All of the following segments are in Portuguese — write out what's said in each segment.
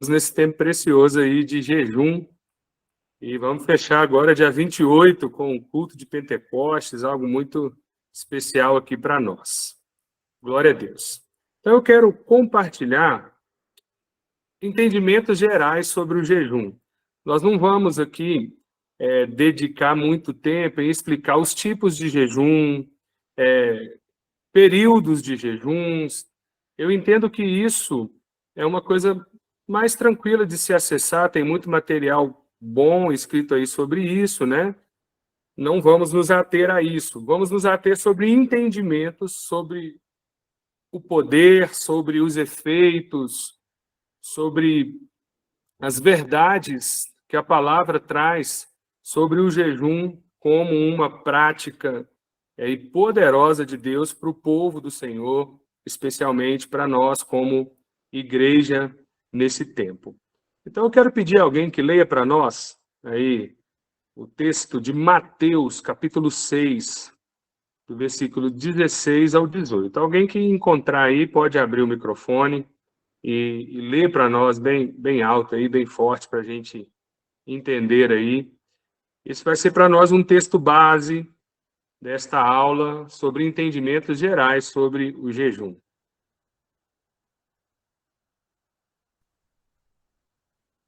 nesse tempo precioso aí de jejum, e vamos fechar agora dia 28 com o culto de Pentecostes, algo muito especial aqui para nós. Glória a Deus. Então eu quero compartilhar entendimentos gerais sobre o jejum. Nós não vamos aqui dedicar muito tempo em explicar os tipos de jejum, períodos de jejuns. Eu entendo que isso é uma coisa mais tranquila de se acessar, tem muito material bom escrito aí sobre isso, né? Não vamos nos ater a isso, vamos nos ater sobre entendimentos, sobre o poder, sobre os efeitos, sobre as verdades que a palavra traz sobre o jejum como uma prática e poderosa de Deus para o povo do Senhor, especialmente para nós como igreja nesse tempo. Então eu quero pedir a alguém que leia para nós aí o texto de Mateus, capítulo 6, do versículo 16 ao 18. Alguém que encontrar aí pode abrir o microfone e ler para nós bem alto aí, bem forte, para a gente entender aí. Esse vai ser para nós um texto base desta aula sobre entendimentos gerais sobre o jejum.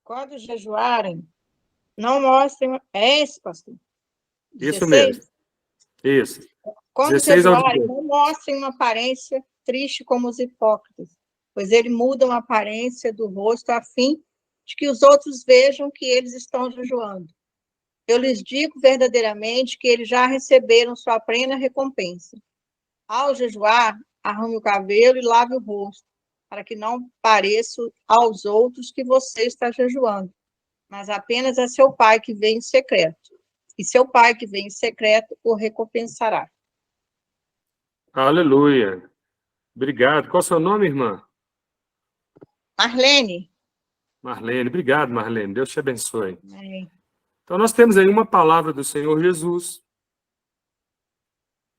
Quando jejuarem, não mostrem... É esse, pastor? 16? Isso mesmo. Isso. Quando 16 ao jejuarem, 18. não mostrem uma aparência triste como os hipócritas, pois eles mudam a aparência do rosto a fim de que os outros vejam que eles estão jejuando. Eu lhes digo verdadeiramente que eles já receberam sua plena recompensa. Ao jejuar, arrume o cabelo e lave o rosto, para que não pareça aos outros que você está jejuando, mas apenas a seu pai que vem em secreto. E seu pai que vem em secreto o recompensará. Aleluia. Obrigado. Qual é o seu nome, irmã? Marlene. Marlene. Obrigado, Marlene. Deus te abençoe. Amém. Então, nós temos aí uma palavra do Senhor Jesus,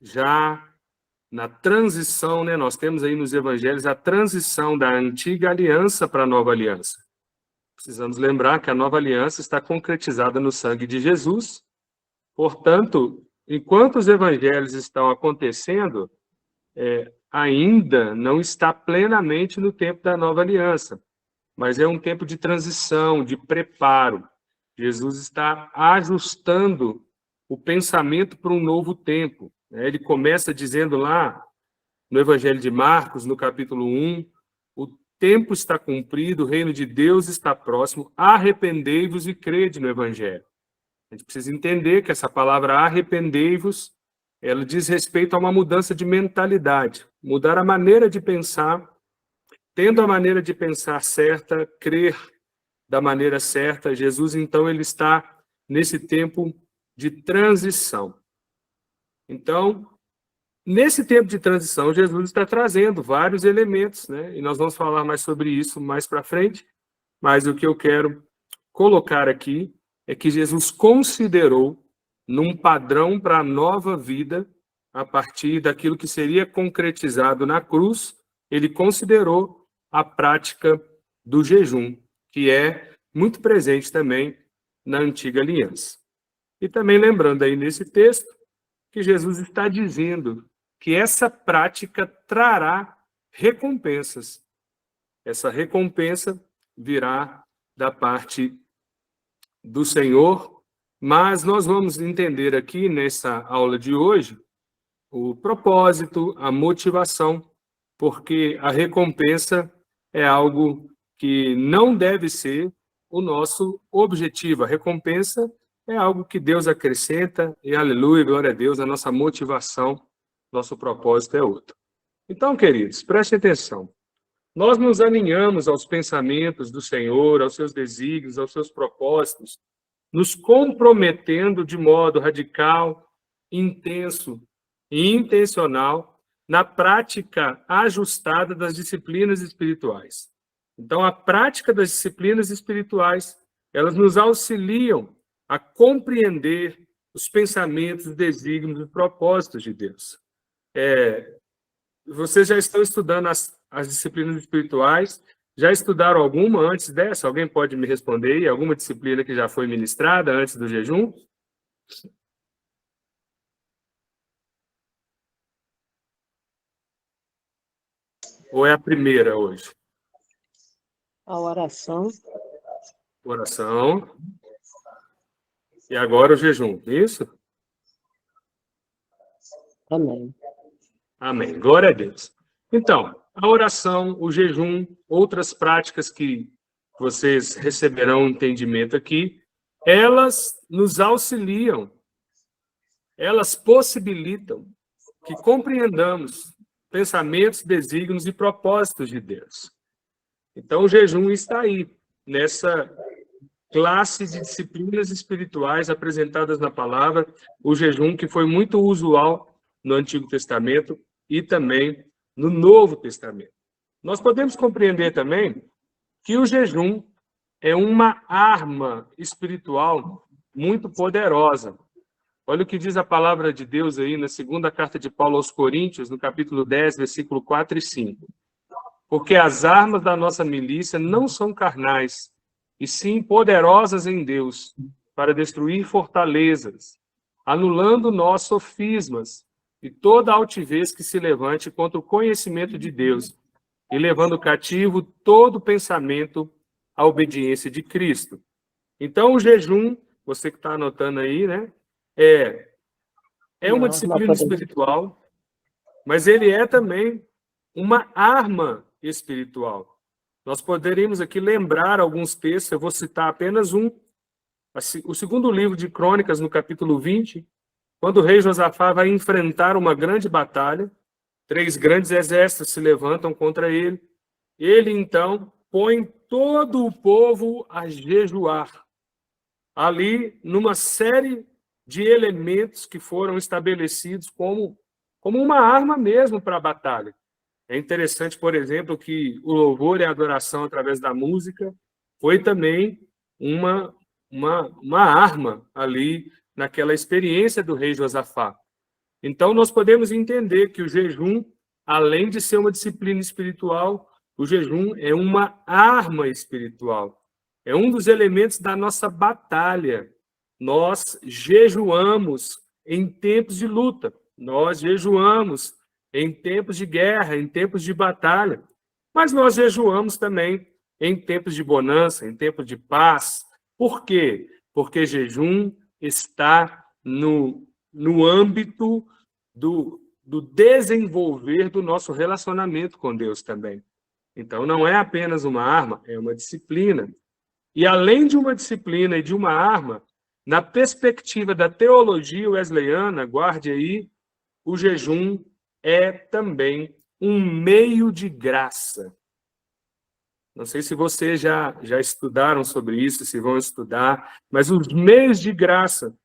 já na transição, né? Nós temos aí nos evangelhos a transição da antiga aliança para a nova aliança. Precisamos lembrar que a nova aliança está concretizada no sangue de Jesus. Portanto, enquanto os evangelhos estão acontecendo, ainda não está plenamente no tempo da nova aliança, mas é um tempo de transição, de preparo. Jesus está ajustando o pensamento para um novo tempo. Ele começa dizendo lá no Evangelho de Marcos, no capítulo 1, o tempo está cumprido, o reino de Deus está próximo, arrependei-vos e crede no Evangelho. A gente precisa entender que essa palavra arrependei-vos, ela diz respeito a uma mudança de mentalidade, mudar a maneira de pensar, tendo a maneira de pensar certa, crer da maneira certa. Jesus, então, ele está nesse tempo de transição. Então, nesse tempo de transição, Jesus está trazendo vários elementos, né? E nós vamos falar mais sobre isso mais para frente, mas o que eu quero colocar aqui é que Jesus considerou num padrão para a nova vida, a partir daquilo que seria concretizado na cruz, ele considerou a prática do jejum, que é muito presente também na antiga aliança. E também lembrando aí nesse texto que Jesus está dizendo que essa prática trará recompensas. Essa recompensa virá da parte do Senhor, mas nós vamos entender aqui nessa aula de hoje o propósito, a motivação, porque a recompensa é algo que não deve ser o nosso objetivo. A recompensa é algo que Deus acrescenta, e aleluia, glória a Deus, a nossa motivação, nosso propósito é outro. Então, queridos, prestem atenção. Nós nos alinhamos aos pensamentos do Senhor, aos seus desígnios, aos seus propósitos, nos comprometendo de modo radical, intenso e intencional na prática ajustada das disciplinas espirituais. Então, a prática das disciplinas espirituais, elas nos auxiliam a compreender os pensamentos, os desígnios, os propósitos de Deus. Vocês já estão estudando as disciplinas espirituais, Já estudaram alguma antes dessa? Alguém pode me responder aí? Alguma disciplina que já foi ministrada antes do jejum? Ou é a primeira hoje? A oração. Oração. E agora o jejum, isso? Amém. Amém. Glória a Deus. Então, a oração, o jejum, outras práticas que vocês receberão entendimento aqui, elas nos auxiliam, elas possibilitam que compreendamos pensamentos, desígnios e propósitos de Deus. Então, o jejum está aí, nessa classe de disciplinas espirituais apresentadas na palavra, o jejum que foi muito usual no Antigo Testamento e também no Novo Testamento. Nós podemos compreender também que o jejum é uma arma espiritual muito poderosa. Olha o que diz a palavra de Deus aí na segunda carta de Paulo aos Coríntios, no capítulo 10, versículo 4 e 5. Porque as armas da nossa milícia não são carnais, e sim poderosas em Deus, para destruir fortalezas, anulando nós sofismas e toda altivez que se levante contra o conhecimento de Deus, e levando cativo todo pensamento à obediência de Cristo. Então, o jejum, você que está anotando aí, né, é uma disciplina espiritual, mas ele é também uma arma espiritual. Nós poderíamos aqui lembrar alguns textos, eu vou citar apenas um. O segundo livro de Crônicas, no capítulo 20, quando o rei Josafá vai enfrentar uma grande batalha, 3 grandes exércitos se levantam contra ele. Ele, então, põe todo o povo a jejuar. Ali, numa série de elementos que foram estabelecidos como uma arma mesmo para a batalha. É interessante, por exemplo, que o louvor e a adoração através da música foi também uma arma ali naquela experiência do rei Josafá. Então, nós podemos entender que o jejum, além de ser uma disciplina espiritual, o jejum é uma arma espiritual. É um dos elementos da nossa batalha. Nós jejuamos em tempos de luta. Nós jejuamos em tempos de guerra, em tempos de batalha. Mas nós jejuamos também em tempos de bonança, em tempos de paz. Por quê? Porque jejum está no âmbito do desenvolver do nosso relacionamento com Deus também. Então, não é apenas uma arma, é uma disciplina. E além de uma disciplina e de uma arma, na perspectiva da teologia wesleyana, guarde aí, o jejum é também um meio de graça. Não sei se vocês já estudaram sobre isso, se vão estudar, mas os meios de graça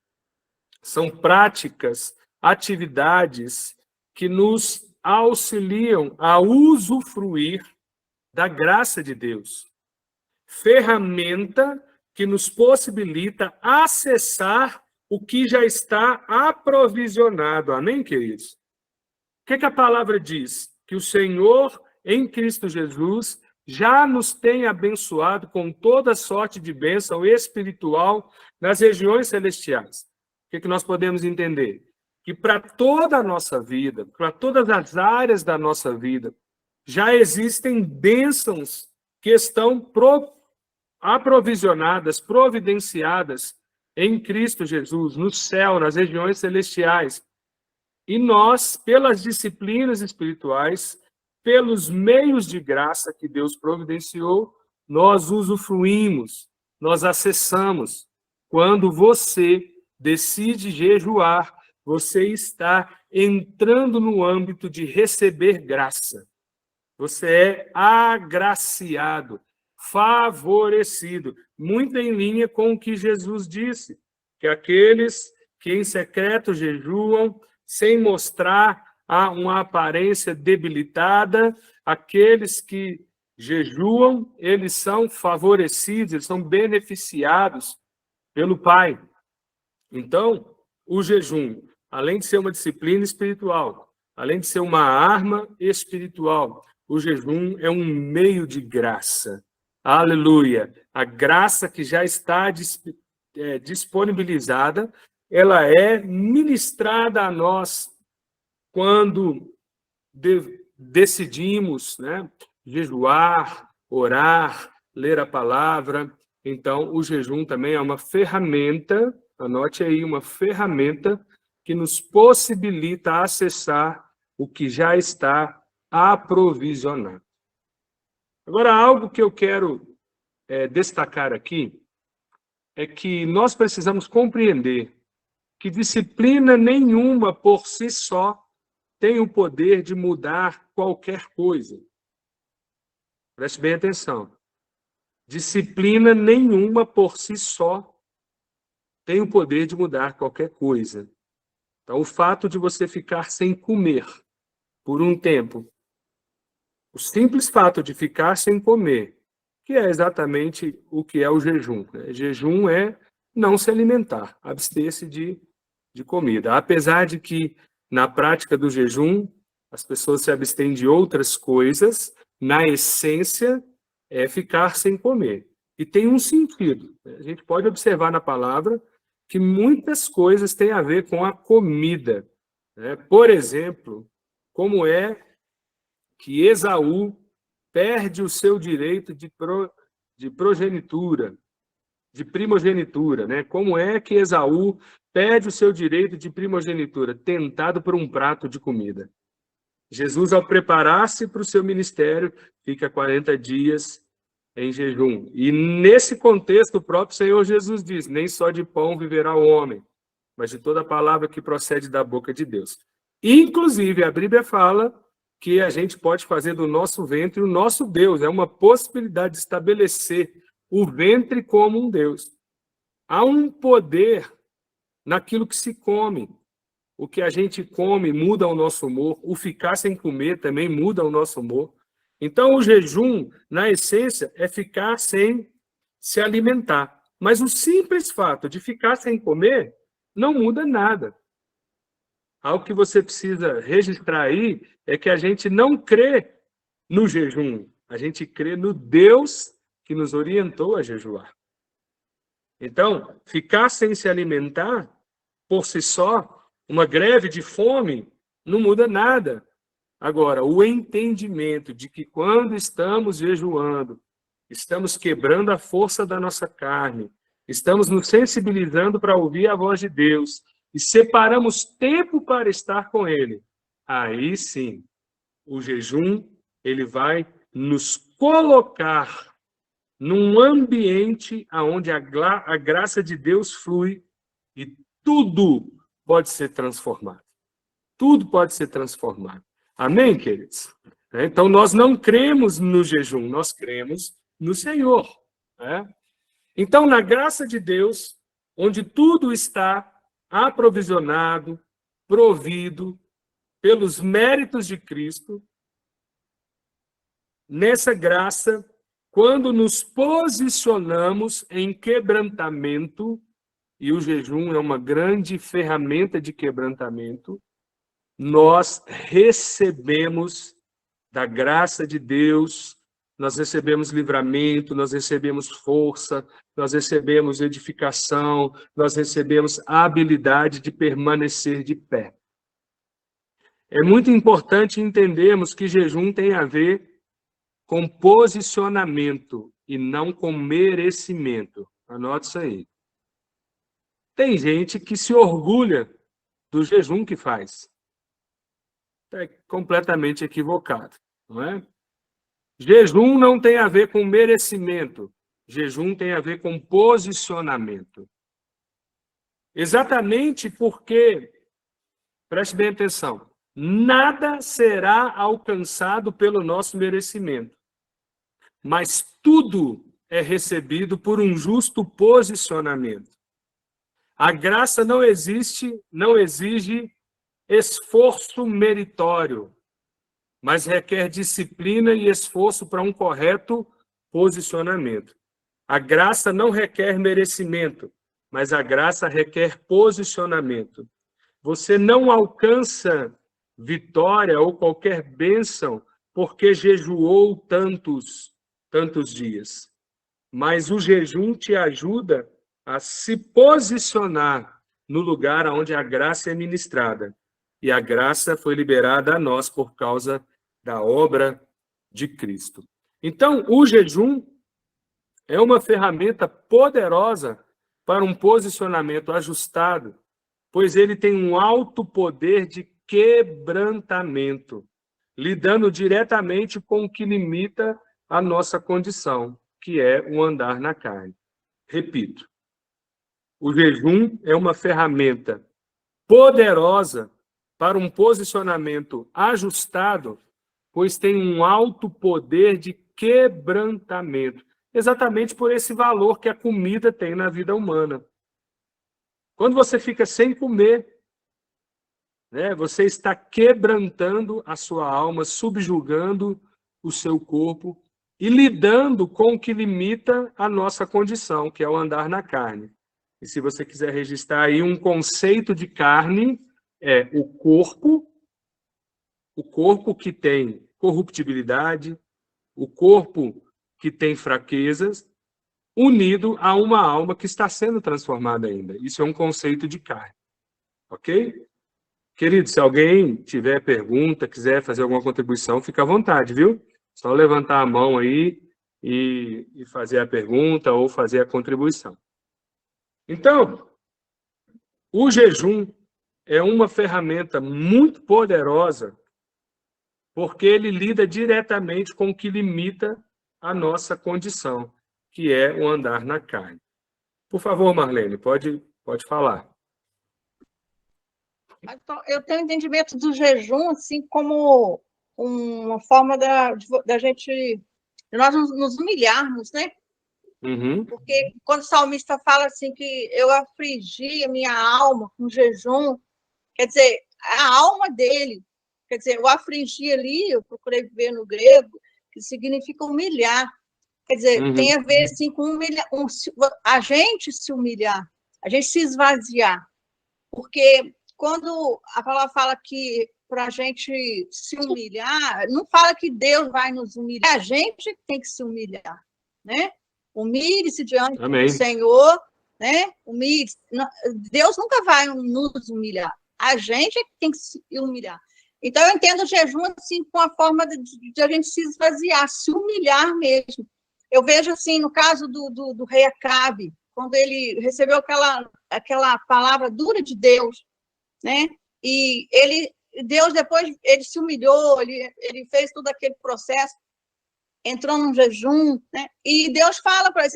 são práticas, atividades que nos auxiliam a usufruir da graça de Deus. Ferramenta que nos possibilita acessar o que já está aprovisionado. Amém, queridos? O que a palavra diz? Que o Senhor, em Cristo Jesus, já nos tem abençoado com toda sorte de bênção espiritual nas regiões celestiais. O que nós podemos entender? Que para toda a nossa vida, para todas as áreas da nossa vida, já existem bênçãos que estão aprovisionadas, providenciadas em Cristo Jesus, no céu, nas regiões celestiais. E nós, pelas disciplinas espirituais, pelos meios de graça que Deus providenciou, nós usufruímos, nós acessamos. Quando você decide jejuar, você está entrando no âmbito de receber graça. Você é agraciado, favorecido, muito em linha com o que Jesus disse, que aqueles que em secreto jejuam, sem mostrar uma aparência debilitada, aqueles que jejuam, eles são favorecidos, eles são beneficiados pelo Pai. Então, o jejum, além de ser uma disciplina espiritual, além de ser uma arma espiritual, o jejum é um meio de graça. Aleluia! A graça que já está disponibilizada, ela é ministrada a nós quando decidimos, né, jejuar, orar, ler a palavra. Então, o jejum também é uma ferramenta, anote aí, uma ferramenta que nos possibilita acessar o que já está aprovisionado. Agora, algo que eu quero destacar aqui é que nós precisamos compreender que disciplina nenhuma por si só tem o poder de mudar qualquer coisa. Preste bem atenção. Disciplina nenhuma por si só tem o poder de mudar qualquer coisa. Então, o fato de você ficar sem comer por um tempo, o simples fato de ficar sem comer, que é exatamente o que é o jejum, né? Jejum é não se alimentar, abster-se de comida. Apesar de que, na prática do jejum, as pessoas se abstêm de outras coisas, na essência, é ficar sem comer. E tem um sentido. A gente pode observar na palavra que muitas coisas têm a ver com a comida, né? Por exemplo, como é que Esaú perde o seu direito de progenitura, de primogenitura, né? Como é que Esaú perde o seu direito de primogenitura? Tentado por um prato de comida. Jesus, ao preparar-se para o seu ministério, fica 40 dias em jejum. E nesse contexto, o próprio Senhor Jesus diz: nem só de pão viverá o homem, mas de toda palavra que procede da boca de Deus. Inclusive, a Bíblia fala que a gente pode fazer do nosso ventre o nosso Deus. É uma possibilidade de estabelecer o ventre como um Deus. Há um poder naquilo que se come. O que a gente come muda o nosso humor. O ficar sem comer também muda o nosso humor. Então, o jejum, na essência, é ficar sem se alimentar. Mas o simples fato de ficar sem comer não muda nada. Algo que você precisa registrar aí é que a gente não crê no jejum. A gente crê no Deus que nos orientou a jejuar. Então, ficar sem se alimentar, por si só, uma greve de fome, não muda nada. Agora, o entendimento de que quando estamos jejuando, estamos quebrando a força da nossa carne, estamos nos sensibilizando para ouvir a voz de Deus e separamos tempo para estar com Ele, aí sim, o jejum, ele vai nos colocar num ambiente onde a graça de Deus flui e tudo pode ser transformado. Tudo pode ser transformado. Amém, queridos? Então, nós não cremos no jejum, nós cremos no Senhor. Né? Então, na graça de Deus, onde tudo está aprovisionado, provido pelos méritos de Cristo, nessa graça, quando nos posicionamos em quebrantamento, e o jejum é uma grande ferramenta de quebrantamento, nós recebemos da graça de Deus, nós recebemos livramento, nós recebemos força, nós recebemos edificação, nós recebemos a habilidade de permanecer de pé. É muito importante entendermos que jejum tem a ver com posicionamento e não com merecimento. Anote isso aí. Tem gente que se orgulha do jejum que faz. É completamente equivocado, não é? Jejum não tem a ver com merecimento. Jejum tem a ver com posicionamento. Exatamente porque, preste bem atenção, nada será alcançado pelo nosso merecimento, mas tudo é recebido por um justo posicionamento. A graça não exige esforço meritório, mas requer disciplina e esforço para um correto posicionamento. A graça não requer merecimento, mas a graça requer posicionamento. Você não alcança vitória ou qualquer bênção porque jejuou tantos dias. Mas o jejum te ajuda a se posicionar no lugar onde a graça é ministrada. E a graça foi liberada a nós por causa da obra de Cristo. Então, o jejum é uma ferramenta poderosa para um posicionamento ajustado, pois ele tem um alto poder de quebrantamento, lidando diretamente com o que limita a nossa condição, que é o andar na carne. Repito, o jejum é uma ferramenta poderosa para um posicionamento ajustado, pois tem um alto poder de quebrantamento, exatamente por esse valor que a comida tem na vida humana. Quando você fica sem comer, né, você está quebrantando a sua alma, subjugando o seu corpo e lidando com o que limita a nossa condição, que é o andar na carne. E se você quiser registrar aí um conceito de carne, é o corpo que tem corruptibilidade, o corpo que tem fraquezas, unido a uma alma que está sendo transformada ainda. Isso é um conceito de carne. Ok? Querido, se alguém tiver pergunta, quiser fazer alguma contribuição, fica à vontade, viu? Só levantar a mão aí e fazer a pergunta ou fazer a contribuição. Então, o jejum é uma ferramenta muito poderosa porque ele lida diretamente com o que limita a nossa condição, que é o andar na carne. Por favor, Marlene, pode falar. Então, eu tenho entendimento do jejum assim como uma forma da gente, de nós nos humilharmos, né? Uhum. Porque quando o salmista fala assim que eu afligi a minha alma com jejum, quer dizer, a alma dele, quer dizer, o afligir ali, eu procurei ver no grego, que significa humilhar. Quer dizer, tem a ver assim com a gente se humilhar, a gente se esvaziar. Porque quando a palavra fala que para a gente se humilhar, não fala que Deus vai nos humilhar, a gente tem que se humilhar, né? Humilhe-se diante do Senhor, né? Humilhe-se. Deus nunca vai nos humilhar, a gente é que tem que se humilhar. Então, eu entendo o jejum assim, com a forma de a gente se esvaziar, se humilhar mesmo. Eu vejo assim, no caso do rei Acabe, quando ele recebeu aquela palavra dura de Deus, né? E Deus depois ele se humilhou, ele fez todo aquele processo, entrou num jejum, né? E Deus fala para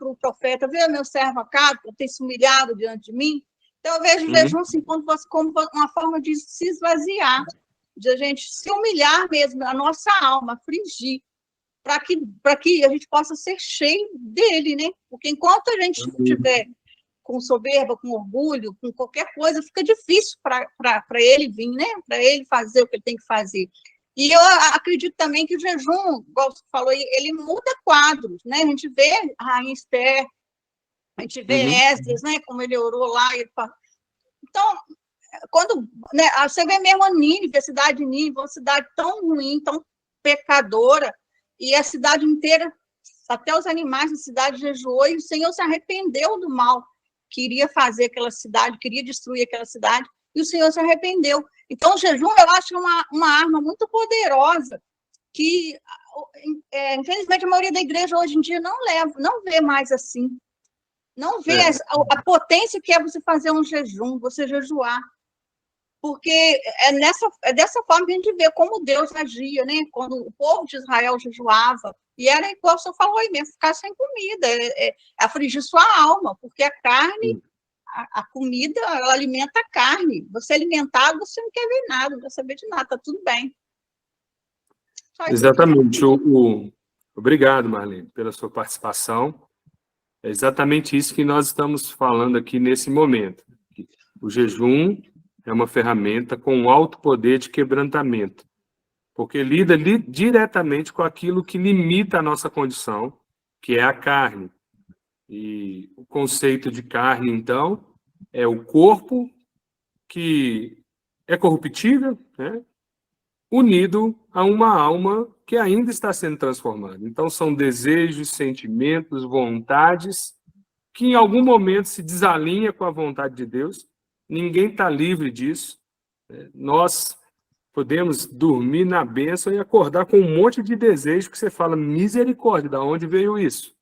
o profeta, vê meu servo Acabe, que tem se humilhado diante de mim. Então eu vejo o jejum assim, como uma forma de se esvaziar, de a gente se humilhar mesmo, a nossa alma, afligir, para que a gente possa ser cheio dele, né? Porque enquanto a gente estiver com soberba, com orgulho, com qualquer coisa, fica difícil para ele vir, né? Para ele fazer o que ele tem que fazer. E eu acredito também que o jejum, igual você falou, ele muda quadros, né? A gente vê a Rainha Esther, a gente vê Esdras, né? Como ele orou lá. Então, quando, né, você vê mesmo a Nínive, a cidade de Nínive, uma cidade tão ruim, tão pecadora, e a cidade inteira, até os animais da cidade jejuou, e o Senhor se arrependeu do mal que iria fazer aquela cidade, queria destruir aquela cidade, e o Senhor se arrependeu. Então, o jejum, eu acho uma arma muito poderosa, que, infelizmente, a maioria da igreja hoje em dia não vê mais assim. Não vê a potência que é você fazer um jejum, você jejuar. Porque é dessa forma que a gente vê como Deus agia, né? Quando o povo de Israel jejuava, e era igual o senhor falou aí mesmo, ficar sem comida, afligir sua alma, porque a carne, a comida, ela alimenta a carne. Você é alimentado, você não quer ver nada, não quer saber de nada, tá tudo bem. Exatamente. Obrigado, Marlene, pela sua participação. É exatamente isso que nós estamos falando aqui nesse momento. O jejum é uma ferramenta com um alto poder de quebrantamento, porque lida diretamente com aquilo que limita a nossa condição, que é a carne. E o conceito de carne, então, é o corpo que é corruptível, né? unido a uma alma que ainda está sendo transformada. Então, são desejos, sentimentos, vontades, que em algum momento se desalinha com a vontade de Deus. Ninguém está livre disso. Nós podemos dormir na bênção e acordar com um monte de desejo que você fala, misericórdia, de onde veio isso?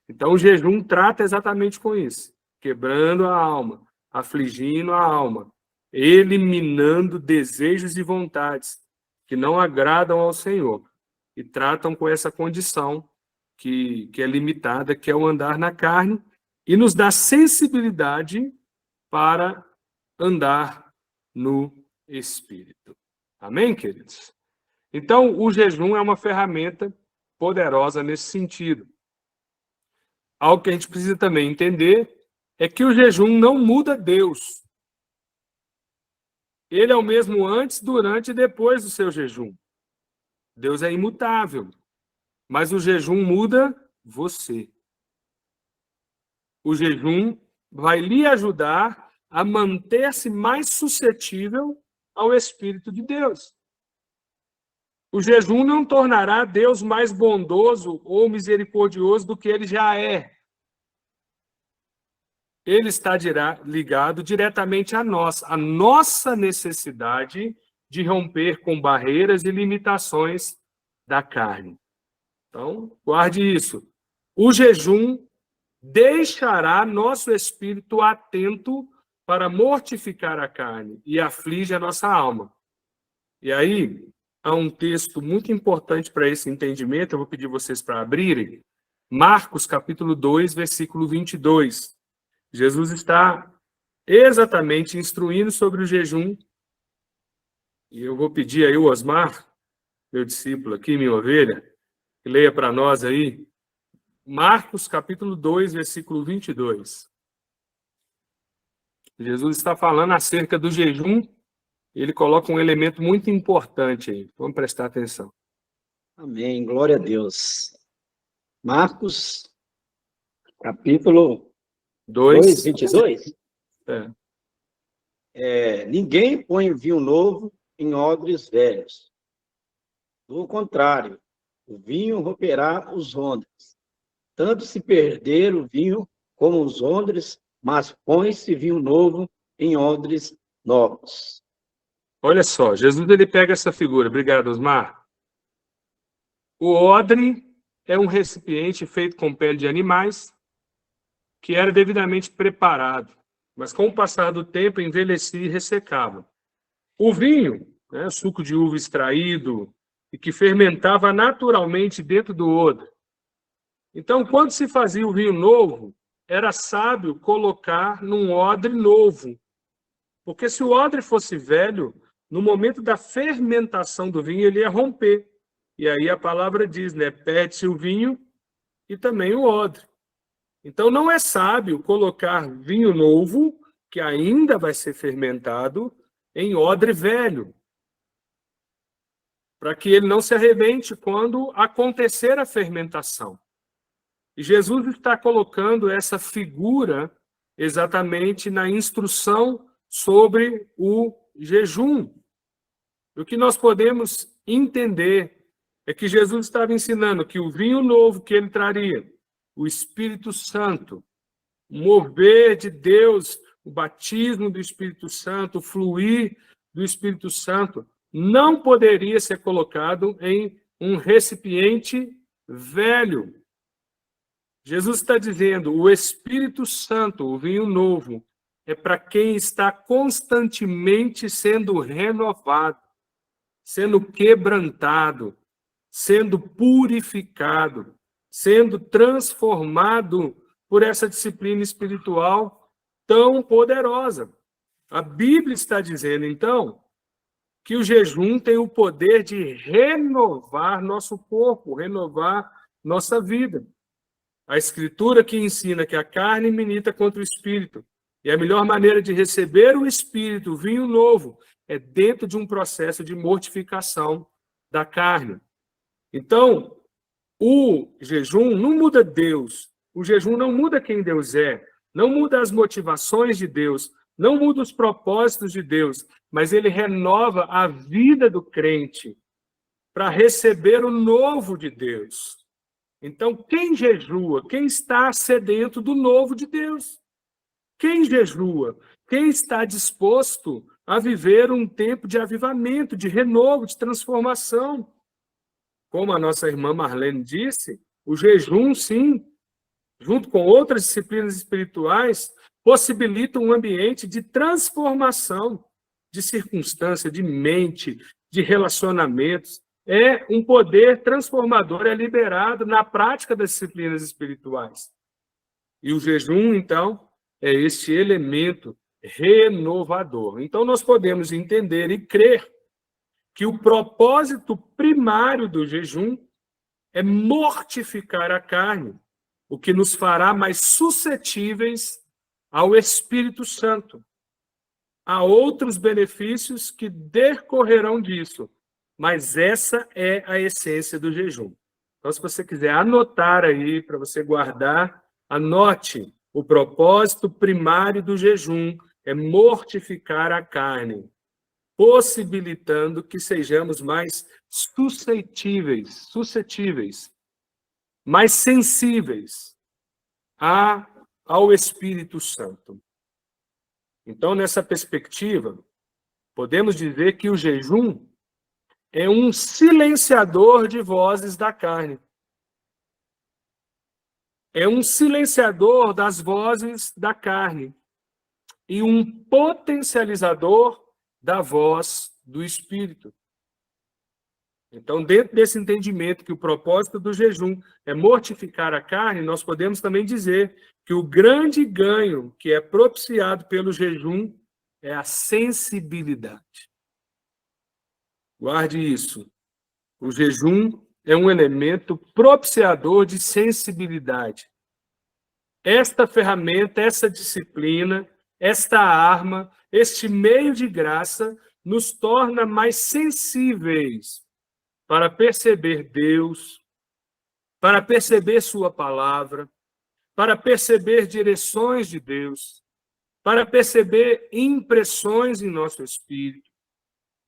Então, o jejum trata exatamente com isso, quebrando a alma, afligindo a alma, eliminando desejos e vontades que não agradam ao Senhor e tratam com essa condição que é limitada, que é o andar na carne, e nos dá sensibilidade para andar no Espírito. Amém, queridos? Então, o jejum é uma ferramenta poderosa nesse sentido. Algo que a gente precisa também entender é que o jejum não muda Deus. Ele é o mesmo antes, durante e depois do seu jejum. Deus é imutável, mas o jejum muda você. O jejum vai lhe ajudar a manter-se mais suscetível ao Espírito de Deus. O jejum não tornará Deus mais bondoso ou misericordioso do que ele já é. Ele está ligado diretamente a nós, a nossa necessidade de romper com barreiras e limitações da carne. Então, guarde isso. O jejum deixará nosso espírito atento para mortificar a carne e aflige a nossa alma. E aí, há um texto muito importante para esse entendimento, eu vou pedir vocês para abrirem. Marcos, capítulo 2, versículo 22. Jesus está exatamente instruindo sobre o jejum. E eu vou pedir aí o Osmar, meu discípulo aqui, minha ovelha, que leia para nós aí. Marcos, capítulo 2, versículo 22. Jesus está falando acerca do jejum. Ele coloca um elemento muito importante aí. Vamos prestar atenção. Amém. Glória a Deus. Marcos, capítulo 2, 22. Ninguém põe vinho novo em odres velhos. Do contrário, o vinho romperá os odres. Tanto se perder o vinho como os odres, mas põe-se vinho novo em odres novos. Olha só, Jesus ele pega essa figura. Obrigado, Osmar. O odre é um recipiente feito com pele de animais que era devidamente preparado, mas com o passar do tempo envelhecia e ressecava. O vinho, suco de uva extraído e que fermentava naturalmente dentro do odre. Então, quando se fazia o vinho novo, era sábio colocar num odre novo, porque se o odre fosse velho, no momento da fermentação do vinho, ele ia romper. E aí a palavra diz, perde-se o vinho e também o odre. Então, não é sábio colocar vinho novo, que ainda vai ser fermentado, em odre velho, para que ele não se arrebente quando acontecer a fermentação. E Jesus está colocando essa figura exatamente na instrução sobre o jejum. O que nós podemos entender é que Jesus estava ensinando que o vinho novo que ele traria, o Espírito Santo, o mover de Deus, o batismo do Espírito Santo, o fluir do Espírito Santo, não poderia ser colocado em um recipiente velho. Jesus está dizendo, o Espírito Santo, o vinho novo, é para quem está constantemente sendo renovado, sendo quebrantado, sendo purificado, sendo transformado por essa disciplina espiritual tão poderosa. A Bíblia está dizendo, então, que o jejum tem o poder de renovar nosso corpo, renovar nossa vida. A Escritura que ensina que a carne milita contra o Espírito. E a melhor maneira de receber o Espírito, o vinho novo, é dentro de um processo de mortificação da carne. Então, o jejum não muda Deus. O jejum não muda quem Deus é. Não muda as motivações de Deus. Não muda os propósitos de Deus. mas ele renova a vida do crente para receber o novo de Deus. Então, quem jejua? Quem está sedento do novo de Deus? Quem jejua? Quem está disposto a viver um tempo de avivamento, de renovo, de transformação? Como a nossa irmã Marlene disse, o jejum, sim, junto com outras disciplinas espirituais, possibilita um ambiente de transformação, de circunstância, de mente, de relacionamentos. É um poder transformador, é liberado na prática das disciplinas espirituais. E o jejum, então, é este elemento renovador. Então, nós podemos entender e crer que o propósito primário do jejum é mortificar a carne, o que nos fará mais suscetíveis ao Espírito Santo. Há outros benefícios que decorrerão disso, mas essa é a essência do jejum. Então, se você quiser anotar aí, para você guardar, anote: o propósito primário do jejum é mortificar a carne, possibilitando que sejamos mais suscetíveis, mais sensíveis ao Espírito Santo. Então, nessa perspectiva, podemos dizer que o jejum é um silenciador de vozes da carne. É um silenciador das vozes da carne e um potencializador da voz do Espírito. Então, dentro desse entendimento que o propósito do jejum é mortificar a carne, nós podemos também dizer que o grande ganho que é propiciado pelo jejum é a sensibilidade. Guarde isso. O jejum é um elemento propiciador de sensibilidade. Esta ferramenta, essa disciplina, esta arma, este meio de graça nos torna mais sensíveis para perceber Deus, para perceber sua palavra, para perceber direções de Deus, para perceber impressões em nosso espírito,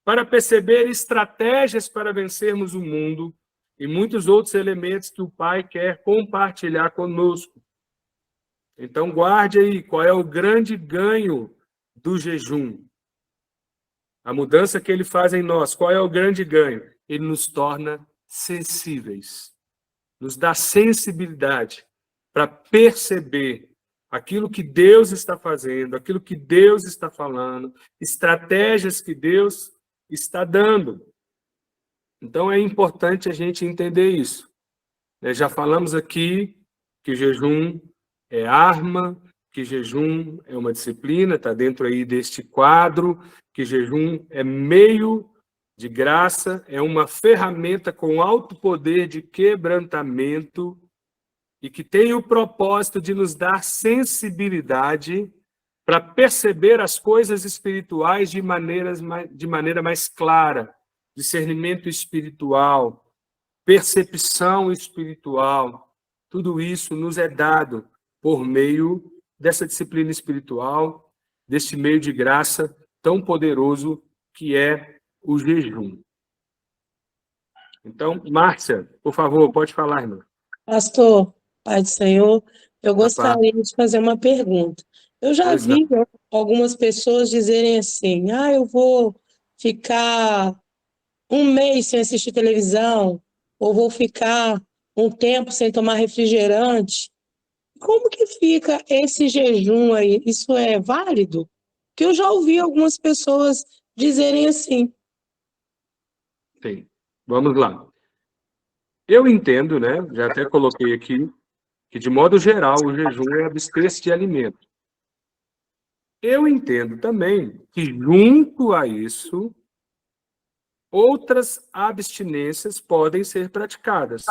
para perceber estratégias para vencermos o mundo e muitos outros elementos que o Pai quer compartilhar conosco. Então, guarde aí qual é o grande ganho do jejum. A mudança que ele faz em nós, qual é o grande ganho? Ele nos torna sensíveis, nos dá sensibilidade para perceber aquilo que Deus está fazendo, aquilo que Deus está falando, estratégias que Deus está dando. Então, é importante a gente entender isso. Já falamos aqui que o jejum é arma, que jejum é uma disciplina, está dentro aí deste quadro, que jejum é meio de graça, é uma ferramenta com alto poder de quebrantamento e que tem o propósito de nos dar sensibilidade para perceber as coisas espirituais de maneira mais clara, discernimento espiritual, percepção espiritual. Tudo isso nos é dado por meio dessa disciplina espiritual, desse meio de graça tão poderoso que é o jejum. Então, Márcia, por favor, pode falar, irmã. Pastor, Pai do Senhor, eu gostaria de fazer uma pergunta. Eu já vi algumas pessoas dizerem assim: eu vou ficar um mês sem assistir televisão, ou vou ficar um tempo sem tomar refrigerante. Como que fica esse jejum aí? Isso é válido? Porque eu já ouvi algumas pessoas dizerem assim. Sim. Vamos lá. Eu entendo, né? Já até coloquei aqui, que de modo geral o jejum é abster-se de alimento. Eu entendo também que junto a isso, outras abstinências podem ser praticadas.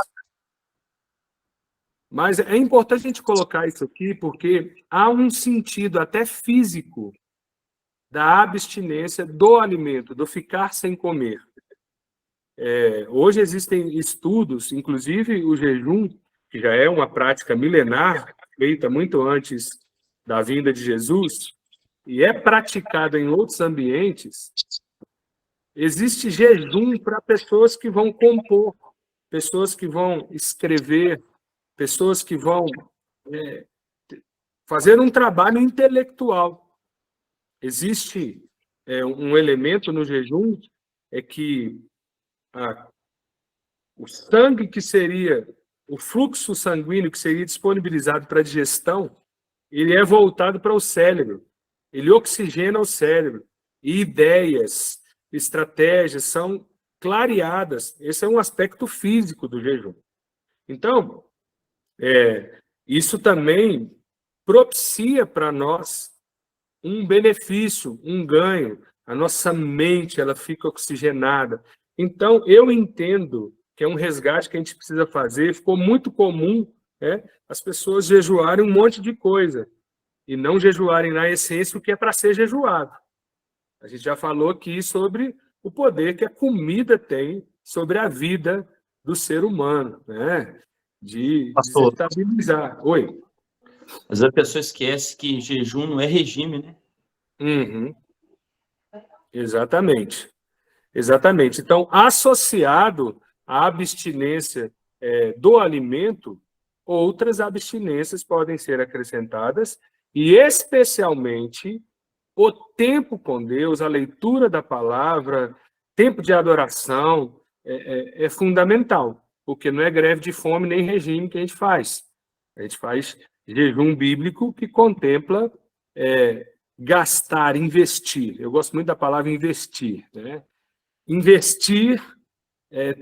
Mas é importante a gente colocar isso aqui porque há um sentido até físico da abstinência do alimento, do ficar sem comer. Hoje existem estudos, inclusive o jejum, que já é uma prática milenar, feita muito antes da vinda de Jesus, e é praticado em outros ambientes, existe jejum para pessoas que vão compor, pessoas que vão escrever, pessoas que vão fazer um trabalho intelectual. Existe um elemento no jejum, é que o sangue que seria, o fluxo sanguíneo que seria disponibilizado para a digestão, ele é voltado para o cérebro, ele oxigena o cérebro, e ideias, estratégias são clareadas. Esse é um aspecto físico do jejum. Então, isso também propicia para nós um benefício, um ganho. A nossa mente, ela fica oxigenada. Então, eu entendo que é um resgate que a gente precisa fazer. Ficou muito comum as pessoas jejuarem um monte de coisa e não jejuarem na essência o que é para ser jejuado. A gente já falou aqui sobre o poder que a comida tem sobre a vida do ser humano, né? De desestabilizar. Oi. Mas a pessoa esquece que jejum não é regime, né? Uhum. Exatamente. Exatamente. Então, associado à abstinência do alimento, outras abstinências podem ser acrescentadas, e especialmente o tempo com Deus, a leitura da palavra, tempo de adoração é fundamental, porque não é greve de fome nem regime que a gente faz. A gente faz jejum bíblico que contempla gastar, investir. Eu gosto muito da palavra investir, né? Investir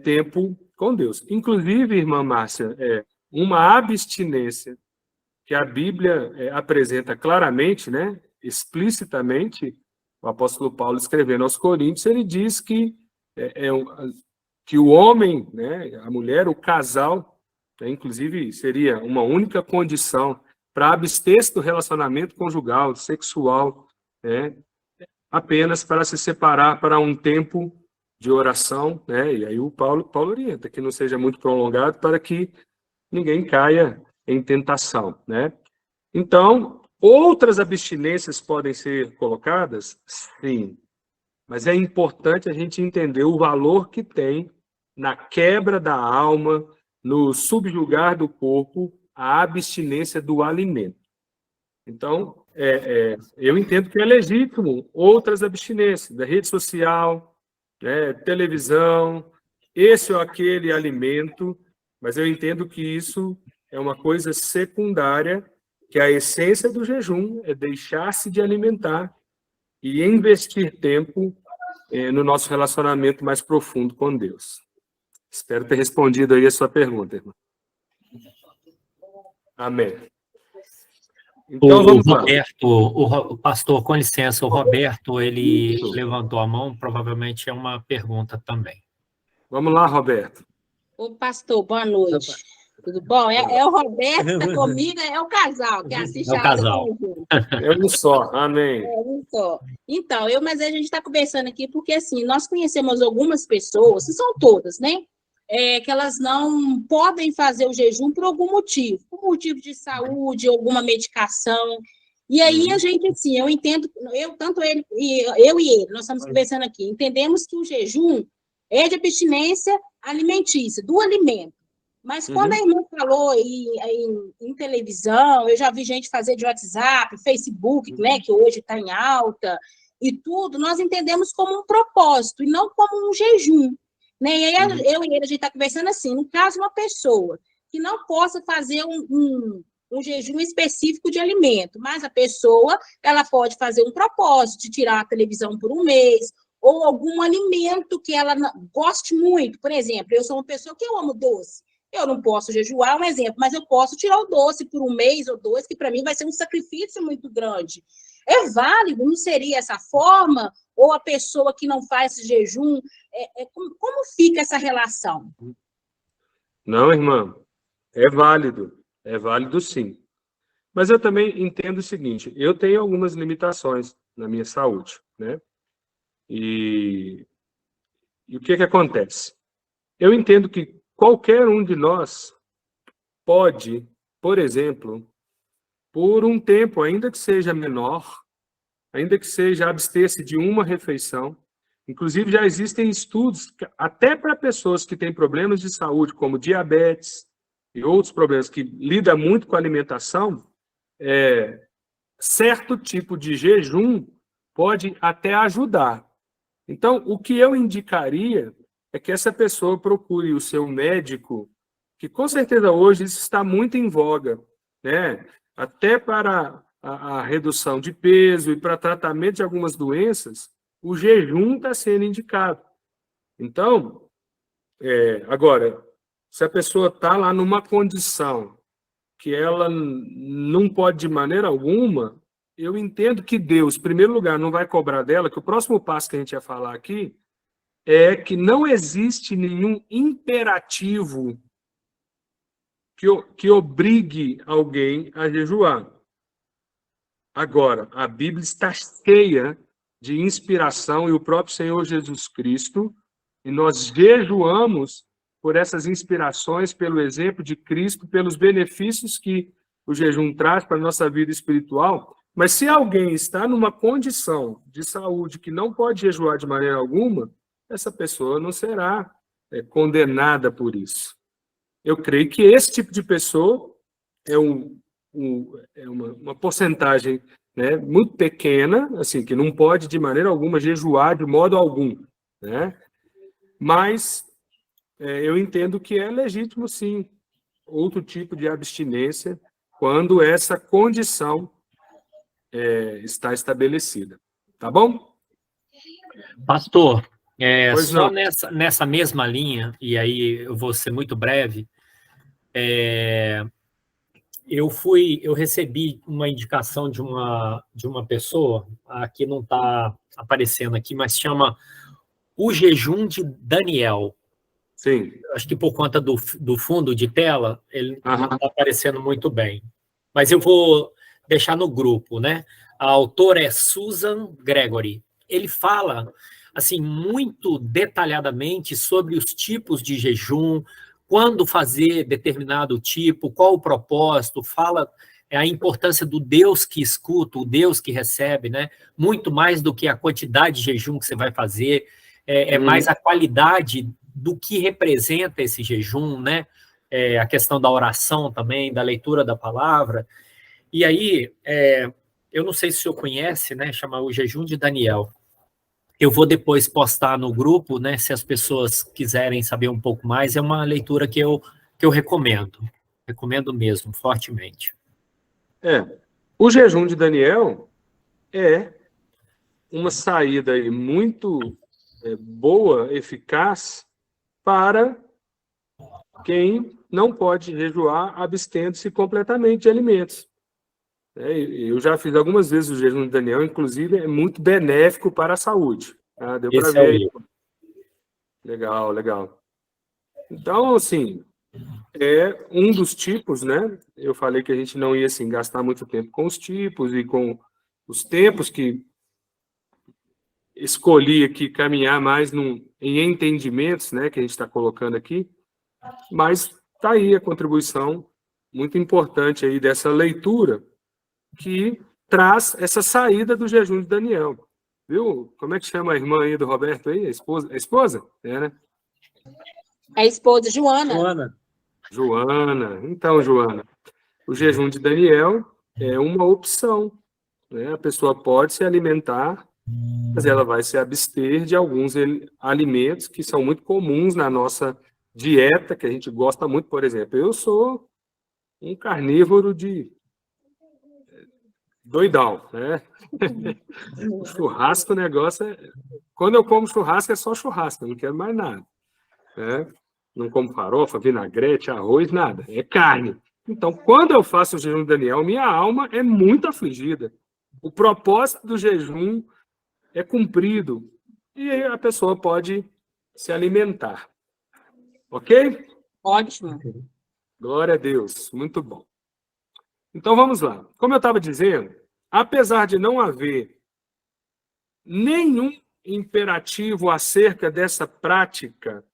tempo com Deus. Inclusive, irmã Márcia, uma abstinência que a Bíblia apresenta claramente, né, explicitamente, o apóstolo Paulo escrevendo aos Coríntios, ele diz que que o homem, né, a mulher, o casal, inclusive seria uma única condição para abster-se do relacionamento conjugal, sexual, apenas para se separar para um tempo de oração, né? E aí o Paulo orienta que não seja muito prolongado para que ninguém caia em tentação, né? Então, outras abstinências podem ser colocadas? Sim. Mas é importante a gente entender o valor que tem na quebra da alma, no subjugar do corpo, a abstinência do alimento. Então, eu entendo que é legítimo outras abstinências, da rede social, televisão, esse ou aquele alimento, mas eu entendo que isso é uma coisa secundária, que a essência do jejum é deixar-se de alimentar e investir tempo no nosso relacionamento mais profundo com Deus. Espero ter respondido aí a sua pergunta, irmão. Amém. Então, vamos lá. Roberto, o pastor, com licença, o Roberto, ele levantou a mão, provavelmente é uma pergunta também. Vamos lá, Roberto. Ô, pastor, boa noite. Tudo bom? É o Roberto, está comigo, é o casal que assiste É o casal. É um só, amém. É um só. Então, mas a gente está conversando aqui porque, assim, nós conhecemos algumas pessoas, não são todas, né? Que elas não podem fazer o jejum por algum motivo, por motivo de saúde, alguma medicação. E aí a gente, assim, eu entendo, eu e ele, nós estamos conversando aqui, entendemos que o jejum é de abstinência alimentícia, do alimento. Mas quando a irmã falou em televisão, eu já vi gente fazer de WhatsApp, Facebook, né, que hoje está em alta, e tudo, nós entendemos como um propósito, e não como um jejum. Né? E aí eu e ele, a gente está conversando assim, no caso, uma pessoa que não possa fazer um jejum específico de alimento, mas a pessoa, ela pode fazer um propósito de tirar a televisão por um mês, ou algum alimento que ela goste muito. Por exemplo, eu sou uma pessoa que eu amo doce. Eu não posso jejuar, um exemplo, mas eu posso tirar o doce por um mês ou dois, que para mim vai ser um sacrifício muito grande. É válido? Não seria essa forma? Ou a pessoa que não faz esse jejum, como fica essa relação? Não, irmã, é válido sim. Mas eu também entendo o seguinte, eu tenho algumas limitações na minha saúde, né? E o que acontece? Eu entendo que qualquer um de nós pode, por exemplo, por um tempo, ainda que seja menor, ainda que seja abster-se de uma refeição. Inclusive, já existem estudos, até para pessoas que têm problemas de saúde, como diabetes e outros problemas, que lidam muito com a alimentação, certo tipo de jejum pode até ajudar. Então, o que eu indicaria é que essa pessoa procure o seu médico, que com certeza hoje isso está muito em voga, né? Até para a redução de peso e para tratamento de algumas doenças, o jejum está sendo indicado. Então, agora, se a pessoa está lá numa condição que ela não pode de maneira alguma, eu entendo que Deus, em primeiro lugar, não vai cobrar dela, que o próximo passo que a gente ia falar aqui é que não existe nenhum imperativo que obrigue alguém a jejuar. Agora, a Bíblia está cheia de inspiração, e o próprio Senhor Jesus Cristo, e nós jejuamos por essas inspirações, pelo exemplo de Cristo, pelos benefícios que o jejum traz para a nossa vida espiritual. Mas se alguém está numa condição de saúde que não pode jejuar de maneira alguma, essa pessoa não será condenada por isso. Eu creio que esse tipo de pessoa é uma porcentagem, né, muito pequena, assim, que não pode de maneira alguma jejuar de modo algum, né? Mas eu entendo que é legítimo, sim, outro tipo de abstinência quando essa condição está estabelecida. Tá bom? Pastor, Pois só não. nessa mesma linha, e aí eu vou ser muito breve, eu recebi uma indicação de uma pessoa, aqui não está aparecendo aqui, mas chama O Jejum de Daniel. Sim. Acho que por conta do fundo de tela, ele não Aham. está aparecendo muito bem. Mas eu vou deixar no grupo, né? A autora é Susan Gregory. Ele fala, assim, muito detalhadamente sobre os tipos de jejum, quando fazer determinado tipo, qual o propósito, fala a importância do Deus que escuta, o Deus que recebe, né? Muito mais do que a quantidade de jejum que você vai fazer, mais a qualidade do que representa esse jejum, né? A questão da oração também, da leitura da palavra. E aí, eu não sei se o senhor conhece, né? Chama o Jejum de Daniel. Eu vou depois postar no grupo, né? Se as pessoas quiserem saber um pouco mais, é uma leitura que eu recomendo. Recomendo mesmo, fortemente. O jejum de Daniel é uma saída aí muito boa, eficaz, para quem não pode jejuar abstendo-se completamente de alimentos. Eu já fiz algumas vezes o jejum de Daniel, inclusive é muito benéfico para a saúde. Tá? Deu para Esse é o ver. livro. Legal, legal. Então, assim, é um dos tipos, né? Eu falei que a gente não ia assim, gastar muito tempo com os tipos e com os tempos que escolhi aqui caminhar mais em entendimentos, né, que a gente está colocando aqui, mas está aí a contribuição muito importante aí dessa leitura que traz essa saída do jejum de Daniel. Viu? Como é que chama a irmã aí do Roberto aí? A esposa? A esposa? Né? A esposa, Joana. Joana. Então, Joana, o jejum de Daniel é uma opção, né? A pessoa pode se alimentar, mas ela vai se abster de alguns alimentos que são muito comuns na nossa dieta, que a gente gosta muito. Por exemplo, eu sou um carnívoro de doidão, né? O churrasco, o negócio quando eu como churrasco, é só churrasco, eu não quero mais nada, né? Não como farofa, vinagrete, arroz, nada. É carne. Então, quando eu faço o jejum de Daniel, minha alma é muito afligida. O propósito do jejum é cumprido. E aí a pessoa pode se alimentar. Ok? Ótimo. Glória a Deus. Muito bom. Então, vamos lá. Como eu estava dizendo, apesar de não haver nenhum imperativo acerca dessa prática,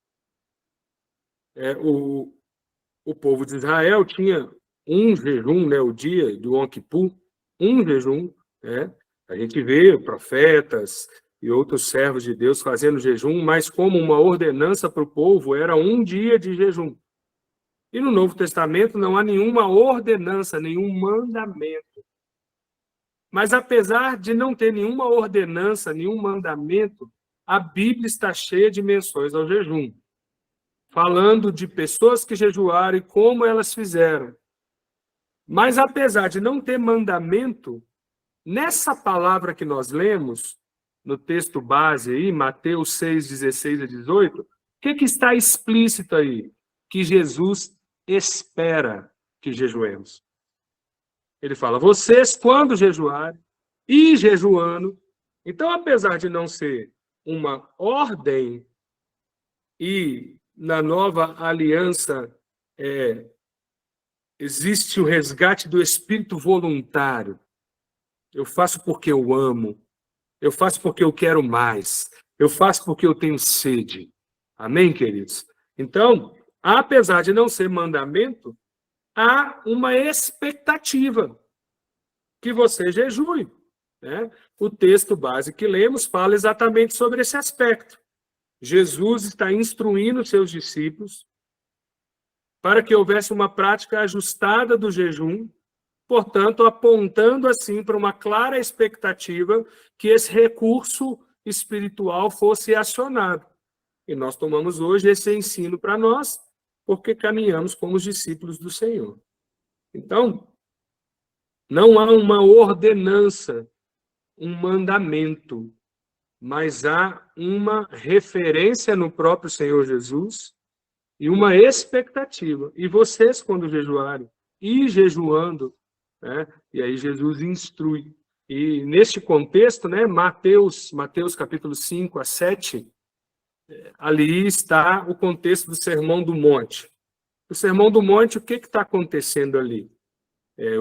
o povo de Israel tinha um jejum, né, o dia do Yom Kippur, um jejum, A gente vê profetas e outros servos de Deus fazendo jejum, mas como uma ordenança para o povo, era um dia de jejum. E no Novo Testamento não há nenhuma ordenança, nenhum mandamento. Mas apesar de não ter nenhuma ordenança, nenhum mandamento, a Bíblia está cheia de menções ao jejum, falando de pessoas que jejuaram e como elas fizeram. Mas apesar de não ter mandamento, nessa palavra que nós lemos, no texto base aí, Mateus 6, 16 a 18, o que está explícito aí? Que Jesus espera que jejuemos. Ele fala, vocês, quando jejuarem, e jejuando, então, apesar de não ser uma ordem, e na nova aliança existe o resgate do espírito voluntário. Eu faço porque eu amo, eu faço porque eu quero mais, eu faço porque eu tenho sede. Amém, queridos? Então, apesar de não ser mandamento, há uma expectativa que você jejue, né? O texto base que lemos fala exatamente sobre esse aspecto. Jesus está instruindo seus discípulos para que houvesse uma prática ajustada do jejum, portanto, apontando assim para uma clara expectativa que esse recurso espiritual fosse acionado. E nós tomamos hoje esse ensino para nós, porque caminhamos como os discípulos do Senhor. Então, não há uma ordenança, um mandamento, mas há uma referência no próprio Senhor Jesus e uma expectativa. E vocês, quando jejuarem, e jejuando, né? E aí Jesus instrui. E neste contexto, né, Mateus capítulo 5 a 7, ali está o contexto do Sermão do Monte. O Sermão do Monte, o que está acontecendo ali?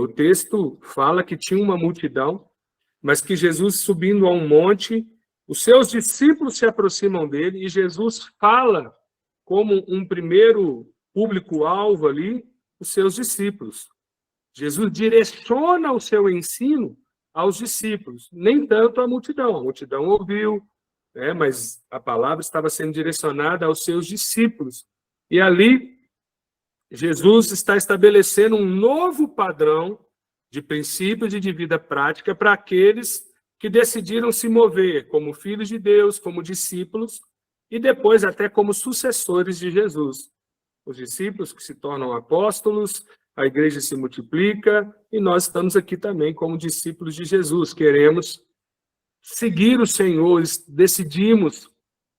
O texto fala que tinha uma multidão, mas que Jesus, subindo a um monte, os seus discípulos se aproximam dele e Jesus fala como um primeiro público-alvo ali, os seus discípulos. Jesus direciona o seu ensino aos discípulos, nem tanto à multidão. A multidão ouviu, né, mas a palavra estava sendo direcionada aos seus discípulos. E ali, Jesus está estabelecendo um novo padrão de princípios e de vida prática para aqueles que decidiram se mover como filhos de Deus, como discípulos, e depois até como sucessores de Jesus. Os discípulos que se tornam apóstolos, a igreja se multiplica, e nós estamos aqui também como discípulos de Jesus. Queremos seguir o Senhor, decidimos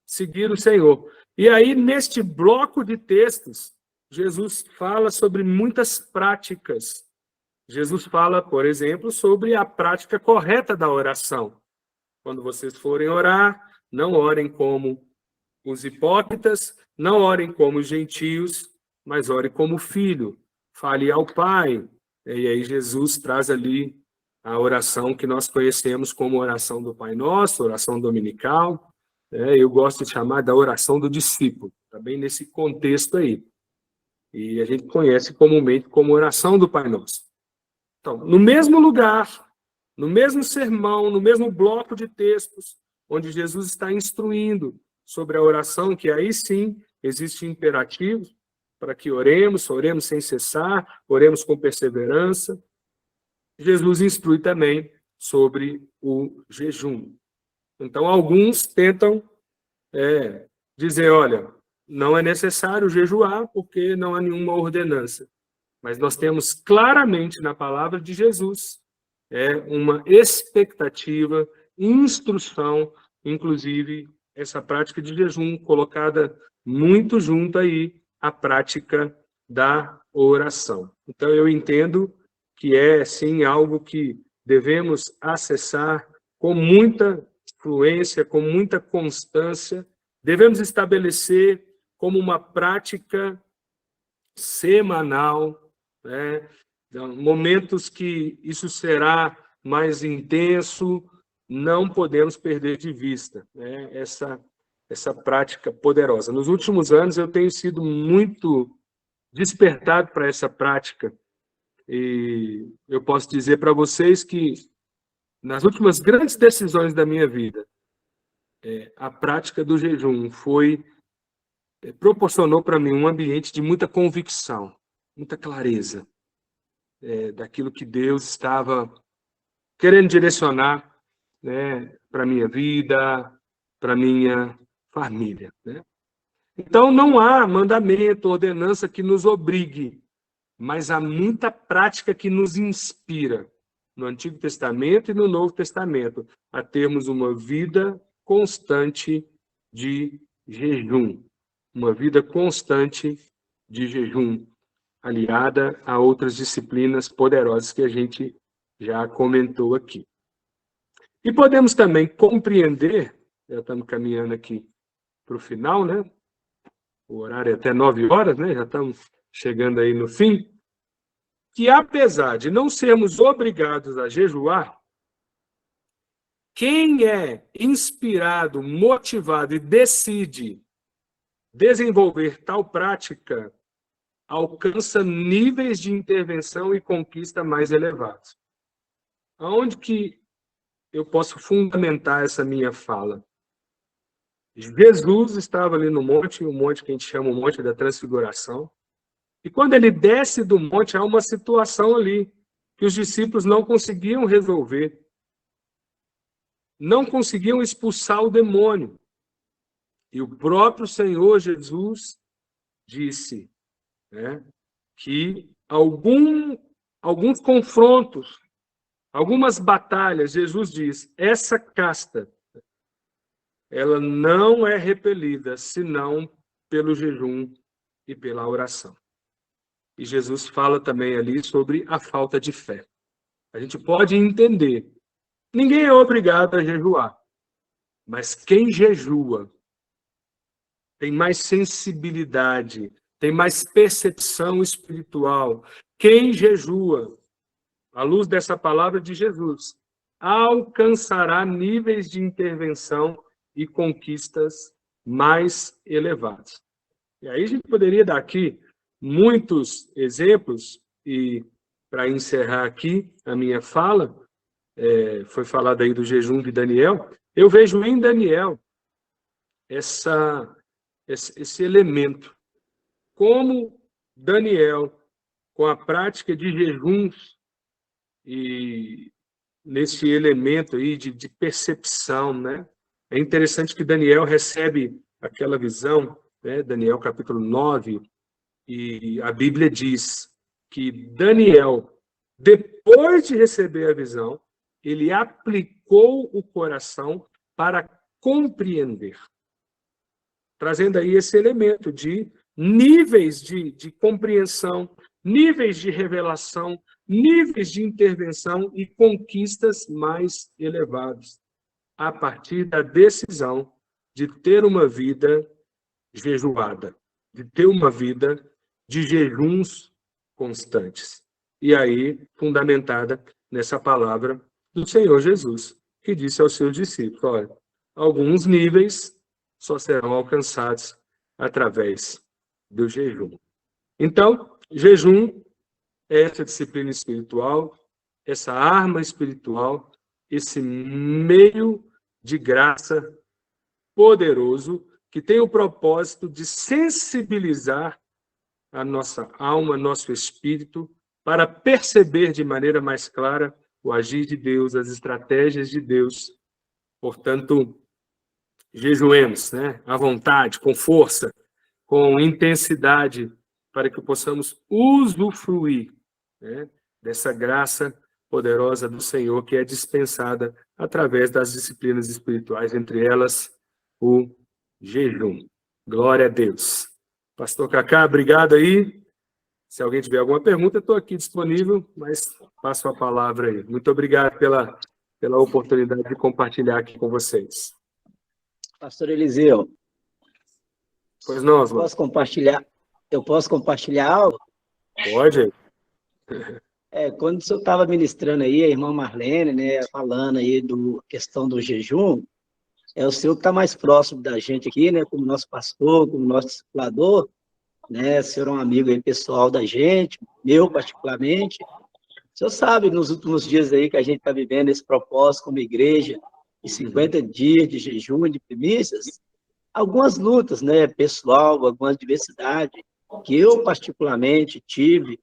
seguir o Senhor. E aí, neste bloco de textos, Jesus fala sobre muitas práticas. Jesus fala, por exemplo, sobre a prática correta da oração. Quando vocês forem orar, não orem como os hipócritas, não orem como os gentios, mas orem como filho. Fale ao Pai. E aí Jesus traz ali a oração que nós conhecemos como oração do Pai Nosso, oração dominical. Eu gosto de chamar da oração do discípulo, tá bem nesse contexto aí. E a gente conhece comumente como oração do Pai Nosso. Então, no mesmo lugar, no mesmo sermão, no mesmo bloco de textos, onde Jesus está instruindo sobre a oração, que aí sim existe imperativo para que oremos sem cessar, oremos com perseverança. Jesus instrui também sobre o jejum. Então, alguns tentam dizer, olha, não é necessário jejuar porque não há nenhuma ordenança. Mas nós temos claramente na palavra de Jesus uma expectativa, instrução, inclusive essa prática de jejum colocada muito junto aí à prática da oração. Então eu entendo que é sim algo que devemos acessar com muita fluência, com muita constância, devemos estabelecer como uma prática semanal, né? Momentos que isso será mais intenso, não podemos perder de vista, né? Essa prática poderosa. Nos últimos anos eu tenho sido muito despertado para essa prática, e eu posso dizer para vocês que nas últimas grandes decisões da minha vida, a prática do jejum proporcionou para mim um ambiente de muita convicção, muita clareza daquilo que Deus estava querendo direcionar, né, para a minha vida, para a minha família, né? Então, não há mandamento, ordenança que nos obrigue, mas há muita prática que nos inspira, no Antigo Testamento e no Novo Testamento, a termos uma vida constante de jejum. Uma vida constante de jejum, aliada a outras disciplinas poderosas que a gente já comentou aqui. E podemos também compreender, já estamos caminhando aqui para o final, né? O horário é até 9 horas, né? Já estamos chegando aí no fim, que apesar de não sermos obrigados a jejuar, quem é inspirado, motivado e decide desenvolver tal prática alcança níveis de intervenção e conquista mais elevados. Aonde que eu posso fundamentar essa minha fala? Jesus estava ali no monte, o monte que a gente chama o Monte da Transfiguração, e quando ele desce do monte, há uma situação ali que os discípulos não conseguiam resolver, não conseguiam expulsar o demônio. E o próprio Senhor Jesus disse, né, que alguns confrontos, algumas batalhas, Jesus diz, essa casta, ela não é repelida, senão pelo jejum e pela oração. E Jesus fala também ali sobre a falta de fé. A gente pode entender, ninguém é obrigado a jejuar, mas quem jejua tem mais sensibilidade, tem mais percepção espiritual. Quem jejua, à luz dessa palavra de Jesus, alcançará níveis de intervenção e conquistas mais elevados. E aí a gente poderia dar aqui muitos exemplos, e para encerrar aqui a minha fala, foi falado aí do jejum de Daniel, eu vejo em Daniel esse elemento, como Daniel, com a prática de jejuns, e nesse elemento aí de percepção, né? É interessante que Daniel recebe aquela visão, né? Daniel capítulo 9, e a Bíblia diz que Daniel, depois de receber a visão, ele aplicou o coração para compreender, trazendo aí esse elemento de níveis de compreensão, níveis de revelação, níveis de intervenção e conquistas mais elevados, a partir da decisão de ter uma vida jejuada, de ter uma vida de jejuns constantes. E aí, fundamentada nessa palavra do Senhor Jesus, que disse aos seus discípulos, olha, alguns níveis só serão alcançados através do jejum. Então, jejum é essa disciplina espiritual, essa arma espiritual, esse meio de graça poderoso que tem o propósito de sensibilizar a nossa alma, nosso espírito, para perceber de maneira mais clara o agir de Deus, as estratégias de Deus. Portanto, jejuemos, né, à vontade, com força, com intensidade, para que possamos usufruir, né, dessa graça poderosa do Senhor que é dispensada através das disciplinas espirituais, entre elas o jejum. Glória a Deus. Pastor Cacá, obrigado aí. Se alguém tiver alguma pergunta, eu estou aqui disponível, mas passo a palavra aí. Muito obrigado pela oportunidade de compartilhar aqui com vocês. Pastor Eliseu. Pois não, Oswaldo. Eu posso compartilhar algo? Pode. Quando o senhor estava ministrando aí, a irmã Marlene, né, falando aí da questão do jejum, o senhor que está mais próximo da gente aqui, né, como nosso pastor, como nosso discipulador, né, o senhor é um amigo aí pessoal da gente, meu particularmente, o senhor sabe, nos últimos dias aí que a gente está vivendo esse propósito como igreja, de 50 dias de jejum e de primícias, algumas lutas, né, pessoal, algumas diversidades, que eu particularmente tive,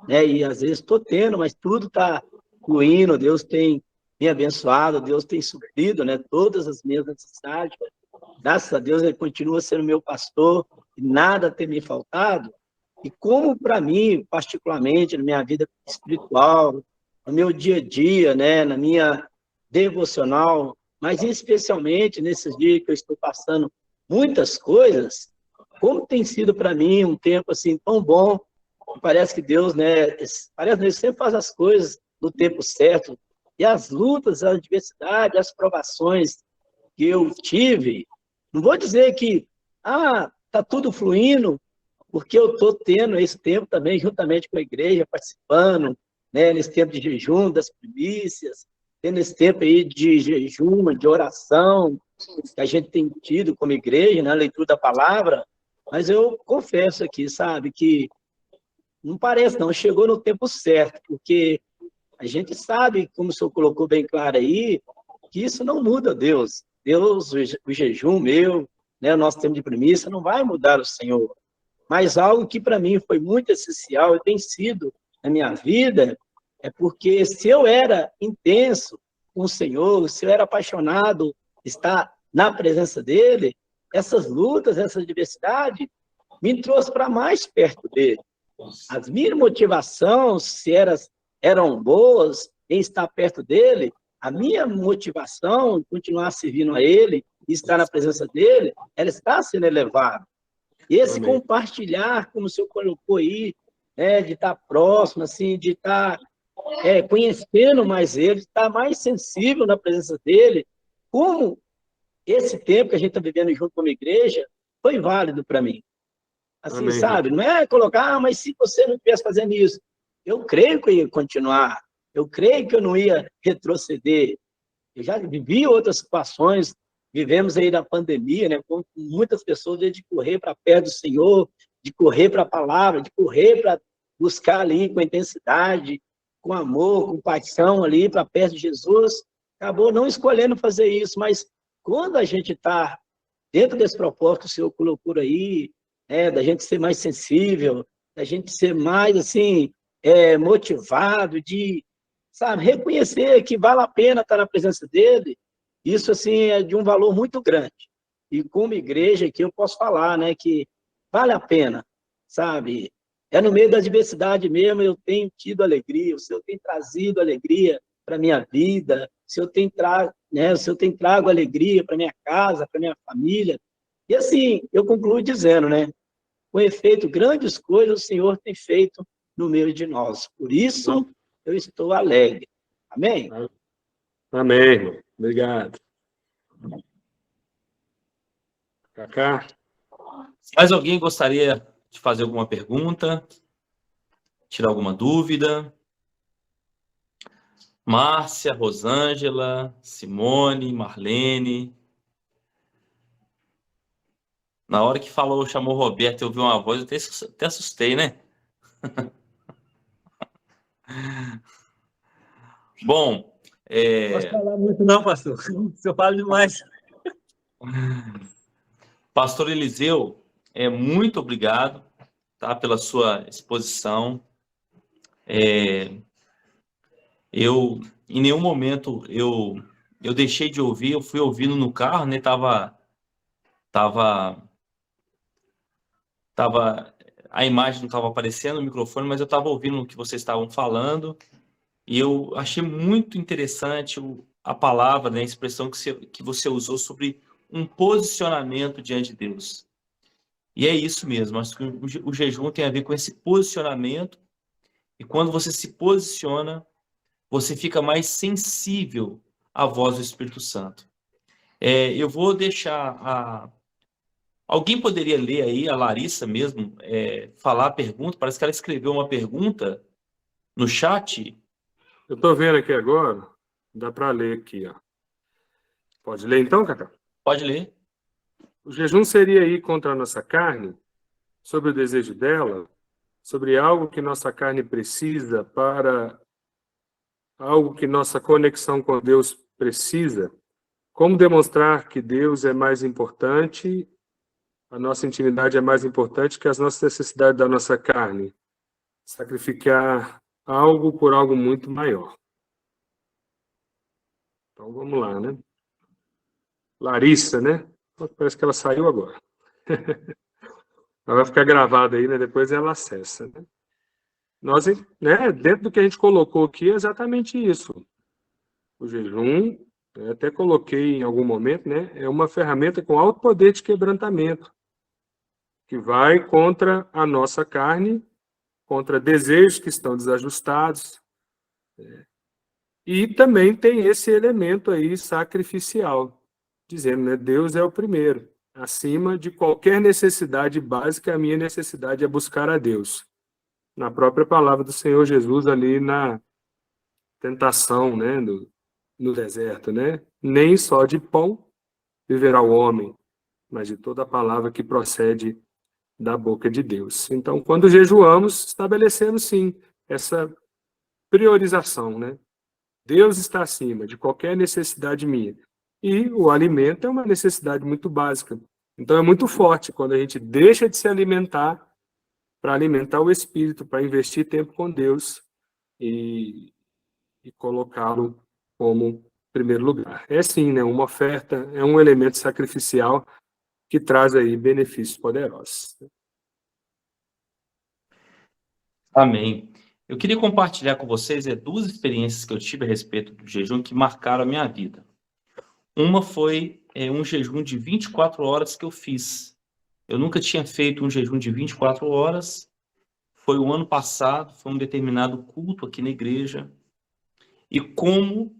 né, e às vezes estou tendo, mas tudo está fluindo, Deus tem me abençoado, Deus tem suprido, né, todas as minhas necessidades, graças a Deus Ele continua sendo meu pastor, e nada tem me faltado, e como para mim, particularmente, na minha vida espiritual, no meu dia a dia, né, na minha devocional, mas especialmente nesses dias que eu estou passando muitas coisas, como tem sido para mim um tempo assim tão bom, parece que Deus, né, parece que Ele sempre faz as coisas no tempo certo, e as lutas, as adversidades, as provações que eu tive, não vou dizer que, tá tudo fluindo, porque eu estou tendo esse tempo também, juntamente com a igreja, participando, né, nesse tempo de jejum, das primícias, tendo esse tempo aí de jejum, de oração, que a gente tem tido como igreja, na leitura da palavra, mas eu confesso aqui, sabe, que não parece não, chegou no tempo certo, porque a gente sabe, como o senhor colocou bem claro aí, que isso não muda Deus. Deus, o jejum meu, né, o nosso tempo de premissa, não vai mudar o Senhor. Mas algo que para mim foi muito essencial e tem sido na minha vida, é porque se eu era intenso com o Senhor, se eu era apaixonado, estar na presença dele, essas lutas, essa diversidade, me trouxe para mais perto dele. As minhas motivações, se eram boas em estar perto dele, a minha motivação em continuar servindo a ele e estar na presença dele, ela está sendo elevada. E esse Amém. compartilhar, como o senhor colocou aí, né, de estar próximo, assim, de estar conhecendo mais ele, de estar mais sensível na presença dele, como esse tempo que a gente está vivendo junto como igreja foi válido para mim. Assim, Amém. sabe? Não é colocar, mas se você não estivesse fazendo isso, eu creio que eu ia continuar, eu creio que eu não ia retroceder. Eu já vivi outras situações, vivemos aí na pandemia, né, com muitas pessoas de correr para perto do Senhor, de correr para a palavra, de correr para buscar ali com intensidade, com amor, com paixão ali para perto de Jesus, acabou não escolhendo fazer isso, mas quando a gente está dentro desse propósito que o Senhor colocou aí, da gente ser mais sensível, da gente ser mais, assim, motivado, de, sabe, reconhecer que vale a pena estar na presença dele, isso, assim, é de um valor muito grande. E como igreja aqui eu posso falar, né, que vale a pena, sabe? É no meio da diversidade mesmo, eu tenho tido alegria, o Senhor tem trazido alegria para a minha vida, o Senhor tem trago alegria para minha casa, para minha família. E assim, eu concluo dizendo, né? Com efeito, grandes coisas o Senhor tem feito no meio de nós. Por isso, eu estou alegre. Amém? Amém, irmão. Obrigado. Cacá? Mais alguém gostaria de fazer alguma pergunta? Tirar alguma dúvida? Márcia, Rosângela, Simone, Marlene. Na hora que falou, chamou Roberto, eu ouvi uma voz, eu até assustei, né? Bom, Não posso falar muito não, pastor. Se eu falo demais. Pastor Eliseu, muito obrigado, tá, pela sua exposição. Em nenhum momento eu deixei de ouvir, eu fui ouvindo no carro, né? A imagem não estava aparecendo no microfone, mas eu estava ouvindo o que vocês estavam falando, e eu achei muito interessante a palavra, né, a expressão que você usou sobre um posicionamento diante de Deus. E é isso mesmo, acho que o jejum tem a ver com esse posicionamento, e quando você se posiciona, você fica mais sensível à voz do Espírito Santo. Eu vou deixar Alguém poderia ler aí, a Larissa mesmo, falar a pergunta? Parece que ela escreveu uma pergunta no chat. Eu estou vendo aqui agora, dá para ler aqui, ó. Pode ler então, Cacá? Pode ler. O jejum seria ir contra a nossa carne, sobre o desejo dela, sobre algo que nossa carne precisa para algo que nossa conexão com Deus precisa. Como demonstrar que Deus é mais importante, a nossa intimidade é mais importante que as nossas necessidades da nossa carne? Sacrificar algo por algo muito maior. Então vamos lá, né? Larissa, né? Parece que ela saiu agora. Ela vai ficar gravada aí, né? Depois ela acessa, né? Nós, né, dentro do que a gente colocou aqui, é exatamente isso. O jejum, eu até coloquei em algum momento, né? É uma ferramenta com alto poder de quebrantamento, que vai contra a nossa carne, contra desejos que estão desajustados. E também tem esse elemento aí sacrificial, dizendo, né? Deus é o primeiro. Acima de qualquer necessidade básica, a minha necessidade é buscar a Deus. Na própria palavra do Senhor Jesus, ali na tentação, né? No deserto, né? Nem só de pão viverá o homem, mas de toda a palavra que procede da boca de Deus. Então, quando jejuamos, estabelecemos, sim, essa priorização, né? Deus está acima de qualquer necessidade minha. E o alimento é uma necessidade muito básica. Então, é muito forte quando a gente deixa de se alimentar para alimentar o espírito, para investir tempo com Deus e colocá-lo como primeiro lugar. É sim, né? Uma oferta, é um elemento sacrificial que traz aí benefícios poderosos. Amém. Eu queria compartilhar com vocês duas experiências que eu tive a respeito do jejum que marcaram a minha vida. Uma foi um jejum de 24 horas que eu fiz. Eu nunca tinha feito um jejum de 24 horas. Foi o ano passado, foi um determinado culto aqui na igreja. E como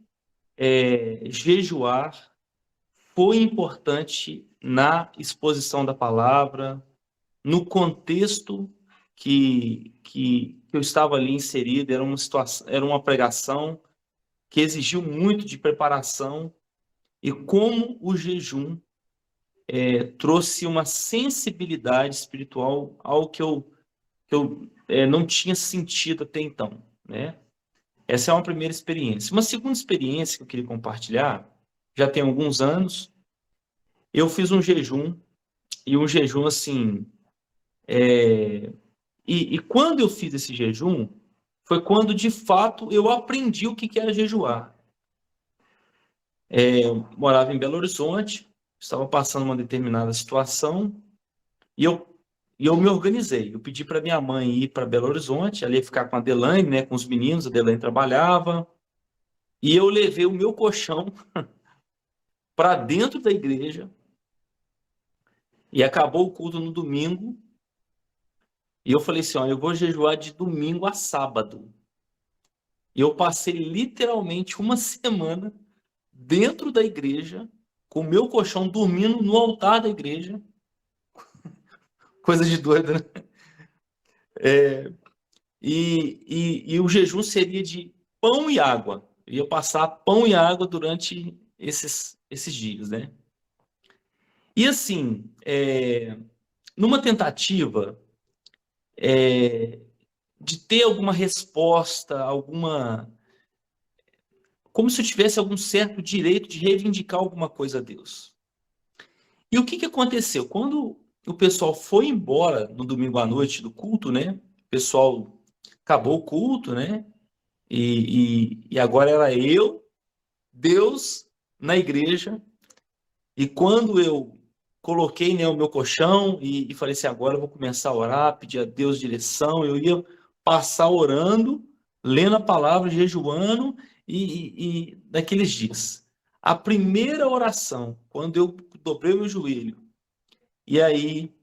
jejuar foi importante na exposição da palavra, no contexto que eu estava ali inserido. Era uma situação, era uma pregação que exigiu muito de preparação, e como o jejum trouxe uma sensibilidade espiritual, algo que eu não tinha sentido até então, né? Essa é uma primeira experiência. Uma segunda experiência que eu queria compartilhar, já tem alguns anos, eu fiz um jejum, e um jejum assim... E quando eu fiz esse jejum, foi quando, de fato, eu aprendi o que era jejuar. Eu morava em Belo Horizonte, estava passando uma determinada situação, e eu me organizei. Eu pedi para minha mãe ir para Belo Horizonte, ali ia ficar com a Adelaine, né, com os meninos, a Adelaine trabalhava, e eu levei o meu colchão para dentro da igreja, e acabou o culto no domingo, e eu falei assim, ó, eu vou jejuar de domingo a sábado. E eu passei literalmente uma semana dentro da igreja, com o meu colchão, dormindo no altar da igreja. Coisa de doido, né? E o jejum seria de pão e água. Eu ia passar pão e água durante esses dias, né? E assim, numa tentativa de ter alguma resposta, como se eu tivesse algum certo direito de reivindicar alguma coisa a Deus. E o que aconteceu? Quando o pessoal foi embora no domingo à noite do culto, né? O pessoal acabou o culto, né? E agora era eu, Deus, na igreja. E quando eu coloquei, né, o meu colchão e falei assim, agora eu vou começar a orar, pedir a Deus direção, eu ia passar orando, lendo a palavra, jejuando, e naqueles dias. A primeira oração, quando eu dobrei o meu joelho, e aí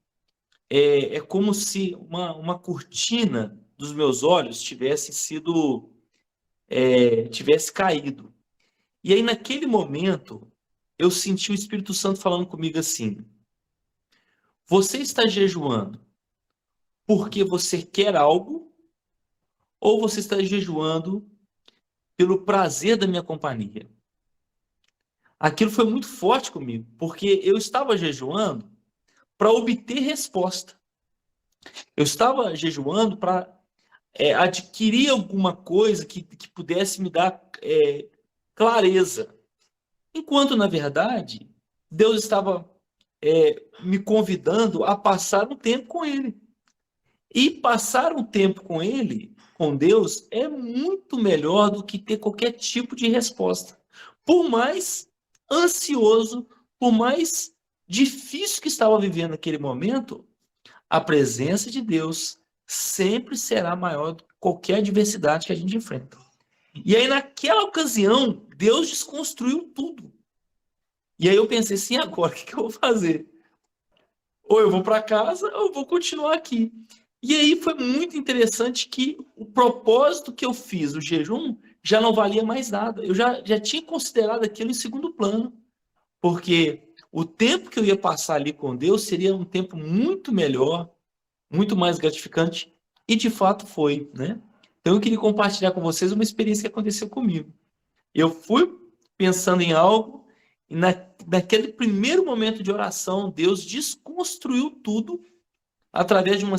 é como se uma cortina dos meus olhos tivesse caído. E aí, naquele momento, eu senti o Espírito Santo falando comigo assim, você está jejuando porque você quer algo, ou você está jejuando pelo prazer da minha companhia? Aquilo foi muito forte comigo, porque eu estava jejuando para obter resposta. Eu estava jejuando para adquirir alguma coisa que pudesse me dar clareza. Enquanto, na verdade, Deus estava me convidando a passar um tempo com Ele. E passar um tempo com Ele, com Deus, é muito melhor do que ter qualquer tipo de resposta. Por mais ansioso, por mais difícil que estava vivendo naquele momento, a presença de Deus sempre será maior do que qualquer adversidade que a gente enfrenta. E aí, naquela ocasião, Deus desconstruiu tudo. E aí eu pensei assim, agora, o que eu vou fazer? Ou eu vou para casa, ou eu vou continuar aqui. E aí foi muito interessante que o propósito que eu fiz, o jejum, já não valia mais nada. Eu já tinha considerado aquilo em segundo plano. Porque o tempo que eu ia passar ali com Deus seria um tempo muito melhor, muito mais gratificante, e de fato foi, né? Então eu queria compartilhar com vocês uma experiência que aconteceu comigo. Eu fui pensando em algo, e naquele primeiro momento de oração, Deus desconstruiu tudo através de uma